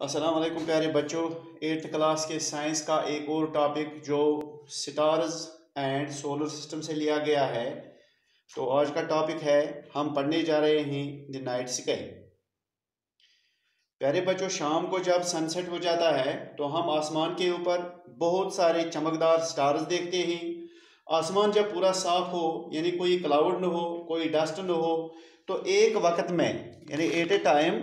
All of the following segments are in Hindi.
अस्सलाम वालेकुम प्यारे बच्चों। 8th क्लास के साइंस का एक और टॉपिक जो स्टार्स एंड सोलर सिस्टम से लिया गया है। तो आज का टॉपिक है, हम पढ़ने जा रहे हैं द नाइट स्काई। प्यारे बच्चों, शाम को जब सनसेट हो जाता है तो हम आसमान के ऊपर बहुत सारे चमकदार स्टार्स देखते हैं। आसमान जब पूरा साफ हो, यानी कोई क्लाउड न हो, कोई डस्ट न हो, तो एक वक्त में यानी एट ए टाइम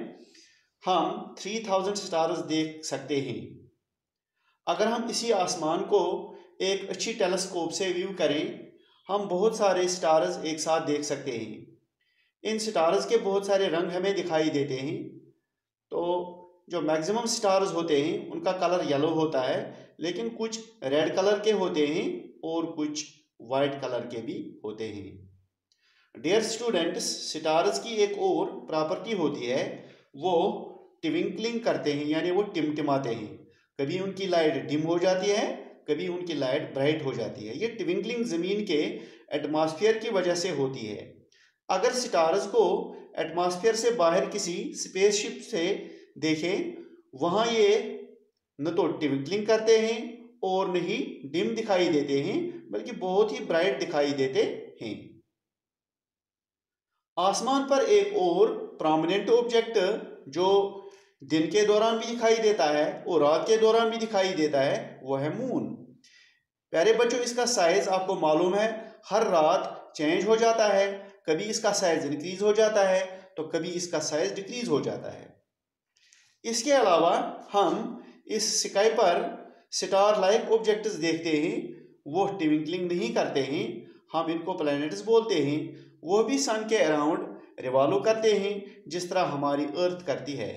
हम 3000 स्टार्स देख सकते हैं। अगर हम इसी आसमान को एक अच्छी टेलीस्कोप से व्यू करें, हम बहुत सारे स्टार्स एक साथ देख सकते हैं। इन स्टार्स के बहुत सारे रंग हमें दिखाई देते हैं। तो जो मैक्सिमम स्टार्स होते हैं उनका कलर येलो होता है, लेकिन कुछ रेड कलर के होते हैं और कुछ वाइट कलर के भी होते हैं। डियर स्टूडेंट्स, स्टार्स की एक और प्रॉपर्टी होती है, वो ट्विंकलिंग करते हैं, यानी वो टिमटिमाते हैं। कभी उनकी लाइट डिम हो जाती है, कभी उनकी लाइट ब्राइट हो जाती है। ये ट्विंकलिंग जमीन के एटमॉस्फेयर की वजह से होती है। अगर स्टार्स को एटमॉस्फेयर से बाहर किसी स्पेसशिप से देखें, वहां ये न तो ट्विंकलिंग करते हैं और न ही डिम दिखाई देते हैं, बल्कि बहुत ही ब्राइट दिखाई देते हैं। आसमान पर एक और प्रोमिनेंट ऑब्जेक्ट जो दिन के दौरान भी दिखाई देता है और रात के दौरान भी दिखाई देता है, वह है मून। प्यारे बच्चों, इसका साइज आपको मालूम है, हर रात चेंज हो जाता है। कभी इसका साइज इंक्रीज हो जाता है तो कभी इसका साइज डिक्रीज हो जाता है। इसके अलावा हम इस स्काई पर स्टार लाइक ऑब्जेक्ट्स देखते हैं। वो ट्विंकलिंग नहीं करते हैं, हम इनको प्लैनेट्स बोलते हैं। वो भी सन के अराउंड रिवॉल्व करते हैं, जिस तरह हमारी अर्थ करती है।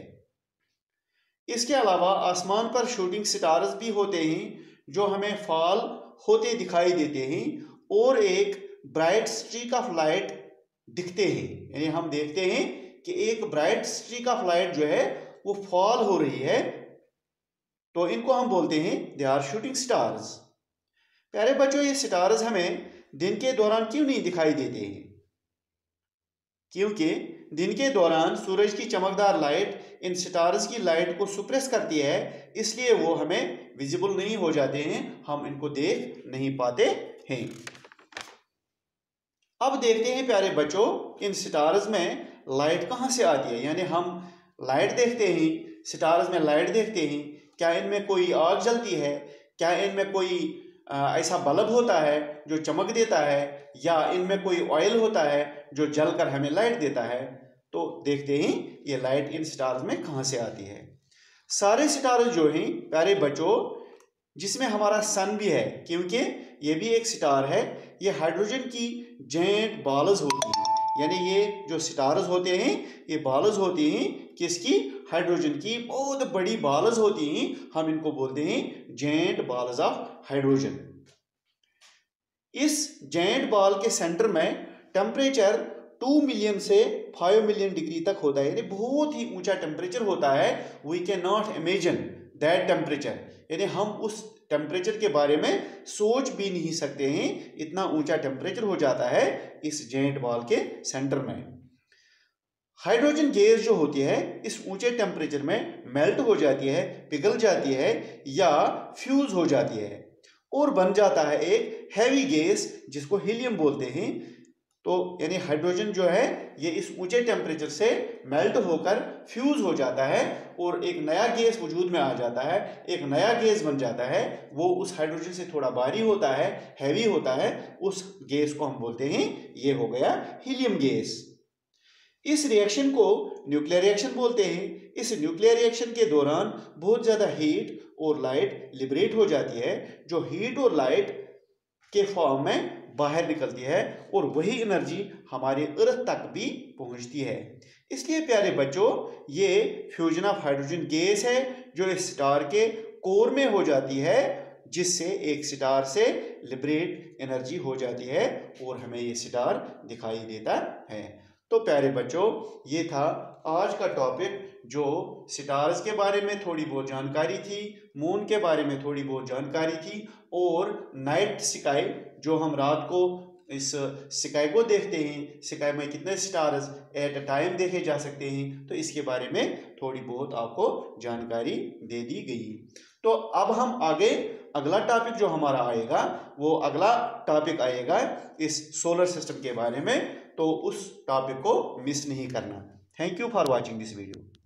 इसके अलावा आसमान पर शूटिंग स्टार्स भी होते हैं जो हमें फॉल होते दिखाई देते हैं और एक ब्राइट स्ट्रीक ऑफ लाइट दिखते हैं। यानी हम देखते हैं कि एक ब्राइट स्ट्रीक ऑफ लाइट जो है वो फॉल हो रही है, तो इनको हम बोलते हैं दे आर शूटिंग स्टार्स। प्यारे बच्चों, ये स्टार्स हमें दिन के दौरान क्यों नहीं दिखाई देते हैं? क्योंकि दिन के दौरान सूरज की चमकदार लाइट इन स्टार्स की लाइट को सुप्रेस करती है, इसलिए वो हमें विजिबल नहीं हो जाते हैं, हम इनको देख नहीं पाते हैं। अब देखते हैं प्यारे बच्चों, इन स्टार्स में लाइट कहाँ से आती है। यानी हम लाइट देखते हैं, स्टार्स में लाइट देखते हैं, क्या इनमें कोई आग जलती है, क्या इनमें कोई ऐसा बल्ब होता है जो चमक देता है, या इनमें कोई ऑयल होता है जो जलकर हमें लाइट देता है। तो देखते हैं ये लाइट इन स्टार्स में कहाँ से आती है। सारे स्टार्स जो हैं प्यारे बच्चों, जिसमें हमारा सन भी है, क्योंकि ये भी एक स्टार है, ये हाइड्रोजन की जेंट बॉल्स होती हैं। यानी ये जो स्टार्स होते हैं ये बॉल्स होती हैं, किसकी? हाइड्रोजन की बहुत बड़ी बॉल्स होती हैं। हम इनको बोलते हैं जेंट बॉल्स ऑफ हाइड्रोजन। इस जेंट बॉल के सेंटर में टेम्परेचर 2 मिलियन से 5 मिलियन डिग्री तक होता है। यानी बहुत ही ऊंचा टेम्परेचर होता है। We can not imagine that temperature, यानी हम उस टेम्परेचर के बारे में सोच भी नहीं सकते हैं, इतना ऊंचा टेम्परेचर हो जाता है इस जेंट बॉल के सेंटर में। हाइड्रोजन गैस जो होती है इस ऊंचे टेम्परेचर में मेल्ट हो जाती है, पिघल जाती है या फ्यूज हो जाती है और बन जाता है एक हैवी गैस जिसको हीलियम बोलते हैं। तो यानी हाइड्रोजन जो है ये इस ऊंचे टेम्परेचर से मेल्ट होकर फ्यूज हो जाता है और एक नया गैस वजूद में आ जाता है, एक नया गैस बन जाता है। वो उस हाइड्रोजन से थोड़ा भारी होता है, हैवी होता है, उस गैस को हम बोलते हैं ये हो गया हीलियम गैस। इस रिएक्शन को न्यूक्लियर रिएक्शन बोलते हैं। इस न्यूक्लियर रिएक्शन के दौरान बहुत ज़्यादा हीट और लाइट लिबरेट हो जाती है, जो हीट और लाइट के फॉर्म में बाहर निकलती है और वही एनर्जी हमारे अर्थ तक भी पहुंचती है। इसलिए प्यारे बच्चों, ये फ्यूजन ऑफ हाइड्रोजन गैस है जो इस स्टार के कोर में हो जाती है, जिससे एक स्टार से लिबरेट एनर्जी हो जाती है और हमें ये स्टार दिखाई देता है। तो प्यारे बच्चों, ये था आज का टॉपिक, जो स्टार्स के बारे में थोड़ी बहुत जानकारी थी, मून के बारे में थोड़ी बहुत जानकारी थी, और नाइट स्काई जो हम रात को इस स्काई को देखते हैं, स्काई में कितने स्टार्स एट अ टाइम देखे जा सकते हैं, तो इसके बारे में थोड़ी बहुत आपको जानकारी दे दी गई। तो अब हम आगे अगला टॉपिक जो हमारा आएगा, वो अगला टॉपिक आएगा इस सोलर सिस्टम के बारे में, तो उस टॉपिक को मिस नहीं करना। Thank you for watching this video.